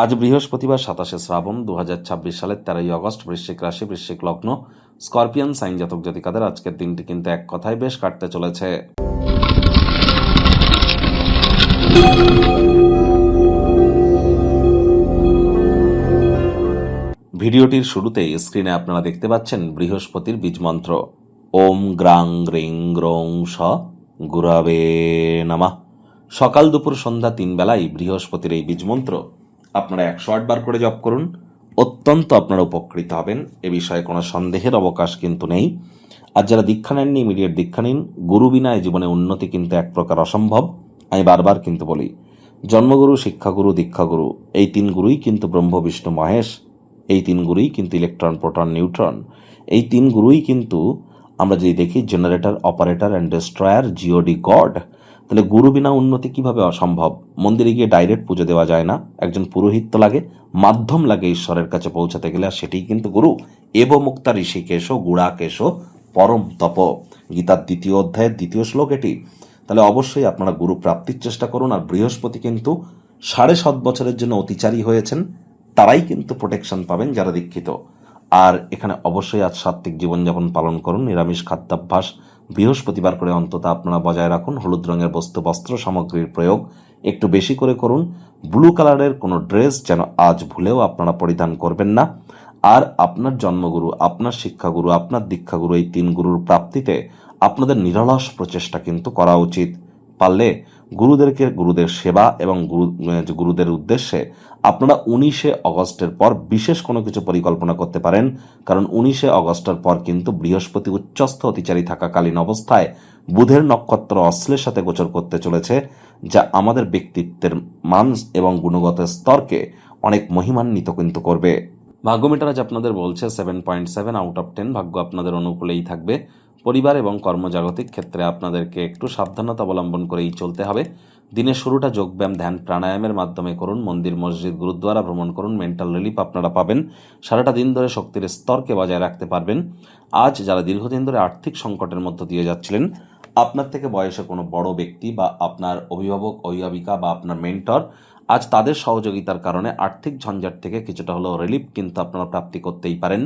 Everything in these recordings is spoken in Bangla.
আজ বৃহস্পতিবার 27শে শ্রাবণ 2026 সালের 13ই অগস্ট। বৃশ্চিক রাশি, বৃশ্চিক লগ্ন, স্করপিয়ান সাইন জাতক জাতিকাদের আজকের দিনটি কিন্তু এক কথায় বেশ কাটতে চলেছে। ভিডিওটির শুরুতেই স্ক্রিনে আপনারা দেখতে পাচ্ছেন বৃহস্পতির বীজমন্ত্র ওম গ্রাং গ্রিং গ্রৌং স গুরাবে নমঃ। সকাল দুপুর সন্ধ্যা 3 বেলায় বৃহস্পতির এই বীজমন্ত্র আপনারা 108 বার করে জপ করুন। অত্যন্ত আপনারা উপকৃত হবেন, এ বিষয়ে কোনো সন্দেহের অবকাশ কিন্তু নেই। আর যারা দীক্ষা নেননি ইমিডিয়েট দীক্ষা নিন। গুরু বিনা এই জীবনে উন্নতি কিন্তু এক প্রকার অসম্ভব। আমি বারবার কিন্তু বলি, জন্মগুরু, শিক্ষাগুরু, দীক্ষাগুরু, এই 3 গুরুই কিন্তু ব্রহ্ম বিষ্ণু মহেশ। এই 3 গুরুই কিন্তু ইলেকট্রন, প্রোটন, নিউট্রন। এই 3 গুরুই কিন্তু আমরা যদি দেখি generator, operator and destroyer, GOD God. তাহলে গুরু বিনা উন্নতি কিভাবে অসম্ভব? মন্দিরে গিয়ে ডাইরেক্ট পুজো দেওয়া যায় না, একজন পুরোহিত লাগে, মাধ্যম লাগে ঈশ্বরের কাছে পৌঁছাতে গেলে, আর সেটাই কিন্তু গুরু। এব মুক্তা ঋষিকেশ গুড়াকেশ পরম তপ, গীতার 2য় অধ্যায়ের 2য় শ্লোক এটি। তাহলে অবশ্যই আপনারা গুরু প্রাপ্তির চেষ্টা করুন। আর বৃহস্পতি কিন্তু 7.5 বছরের জন্য অতিচারী হয়েছেন, তারাই কিন্তু প্রোটেকশন পাবেন যারা দীক্ষিত। আর এখানে অবশ্যই আজ সাত্ত্বিক জীবনযাপন পালন করুন, নিরামিষ খাদ্যাভ্যাস বৃহস্পতিবার করে অন্তত আপনারা বজায় রাখুন। হলুদ রঙের বস্তু, বস্ত্র সামগ্রীর প্রয়োগ একটু বেশি করে করুন। ব্লু কালারের কোনো ড্রেস যেন আজ ভুলেও আপনারা পরিধান করবেন না। আর আপনার জন্মগুরু, আপনার শিক্ষাগুরু, আপনার দীক্ষাগুরু, এই 3 গুরুর প্রাপ্তিতে আপনাদের নিরলস প্রচেষ্টা কিন্তু করা উচিত। পারলে গুরুদের সেবা এবং গুরুদের উদ্দেশ্যে আপনারা 19শে অগস্টের পর বিশেষ কোনো কিছু পরিকল্পনা করতে পারেন। কারণ 19শে অগস্টের পর কিন্তু বৃহস্পতি উচ্চস্থ অতিচারী থাকাকালীন অবস্থায় বুধের নক্ষত্র অশ্লের সাথে গোচর করতে চলেছে, যা আমাদের ব্যক্তিত্বের মান এবং গুণগত স্তরকে অনেক মহিমান্বিত কিন্তু করবে। ভাগ্যমিটার আজ আপনাদের বলছে 7.7 আউট অফ 10। ভাগ্য আপনাদের অনুকূলেই থাকবে। পরিবার এবং কর্মজাগতিক ক্ষেত্রে আপনাদেরকে একটু সাবধানতা অবলম্বন করেই চলতে হবে। দিনের শুরুটা যোগব্যায়াম, ধ্যান, প্রাণায়ামের মাধ্যমে করুন। মন্দির, মসজিদ, গুরুদ্বারা ভ্রমণ করুন। মেন্টাল রিলিফ আপনারা পাবেন। সারাটা দিন ধরে শক্তির স্তরকে বজায় রাখতে পারবেন। আজ যারা দীর্ঘদিন ধরে আর্থিক সংকটের মধ্য দিয়ে যাচ্ছিলেন, আপনার থেকে বয়সে কোনো বড় ব্যক্তি বা আপনার অভিভাবক, অভিভাবিকা বা আপনার মেন্টর, আজ তাদের সহযোগিতার কারণে আর্থিক ঝঞ্ঝাট থেকে কিছুটা হলেও রিলিফ কিন্তু আপনারা প্রাপ্তি করতেই পারেন।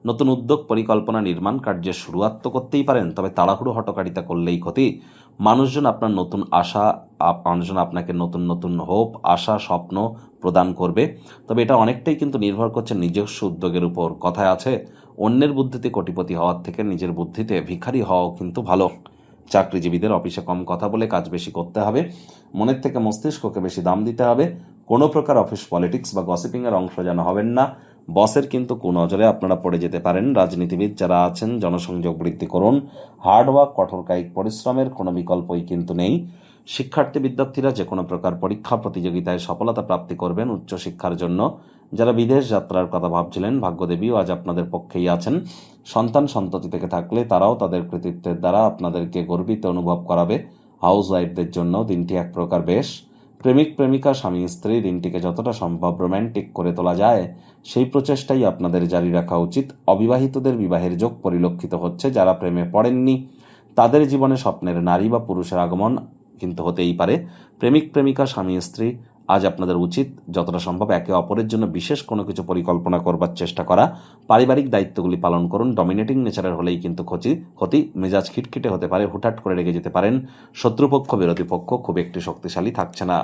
নতুন উদ্যোগ, পরিকল্পনা, নির্মাণ কার্যের শুরুয়াত তো করতেই পারেন, তবে তাড়াহুড়ো হটকারিতা করলেই ক্ষতি। মানুষজন আপনার নতুন আশা, মানুষজন আপনাকে নতুন নতুন হোপ, আশা, স্বপ্ন প্রদান করবে। তবে এটা অনেকটাই কিন্তু নির্ভর করছে নিজস্ব উদ্যোগের উপর। কথায় আছে, অন্যের বুদ্ধিতে কোটিপতি হওয়ার থেকে নিজের বুদ্ধিতে ভিখারি হওয়াও কিন্তু ভালো। চাকরিজীবীদের অফিসে কম কথা বলে কাজ বেশি করতে হবে। মনের থেকে মস্তিষ্ককে বেশি দাম দিতে হবে। কোনো প্রকার অফিস পলিটিক্স বা গসিপিংয়ের অংশ যেন হবেন না। বসের কিন্তু কুনজরে আপনারা পড়ে যেতে পারেন। রাজনীতিবিদ যারা আছেন, জনসংযোগ বৃদ্ধি করুন। হার্ডওয়ার্ক, কঠোর কায়িক পরিশ্রমের কোনো বিকল্পই কিন্তু নেই। শিক্ষার্থী বিদ্যার্থীরা যে কোনো প্রকার পরীক্ষা প্রতিযোগিতায় সফলতা প্রাপ্তি করবেন উচ্চশিক্ষার জন্য। যারা বিদেশ যাত্রার কথা ভাবছিলেন, ভাগ্যদেবীও আজ আপনাদের পক্ষেই আছেন। সন্তান সন্ততি থেকে থাকলে তারাও তাদের কৃতিত্বের দ্বারা আপনাদেরকে গর্বিত অনুভব করাবে। হাউস ওয়াইফদের জন্য দিনটি এক প্রকার বেশ। প্রেমিক প্রেমিকা, স্বামী স্ত্রী, দিনটিকে যতটা সম্ভব রোম্যান্টিক করে তোলা যায় সেই প্রচেষ্টাই আপনাদের জারি রাখা উচিত। অবিবাহিতদের বিবাহের যোগ পরিলক্ষিত হচ্ছে। যারা প্রেমে পড়েননি তাদের জীবনে স্বপ্নের নারী বা পুরুষের আগমন কিন্তু হতেই পারে। প্রেমিক প্রেমিকা, স্বামী স্ত্রী, আজ আপনাদের উচিত যতটা সম্ভব একে অপরের জন্য বিশেষ কোনো কিছু পরিকল্পনা করবার চেষ্টা করা। পারিবারিক দায়িত্বগুলি পালন করুন। ডমিনেটিং নেচারের হলেই কিন্তু ক্ষতি, মেজাজ খিটখিটে হতে পারে, হুটহাট করে রেগে যেতে পারেন। শত্রুপক্ষ, বিরোধী পক্ষ খুব একটি শক্তিশালী থাকছে না।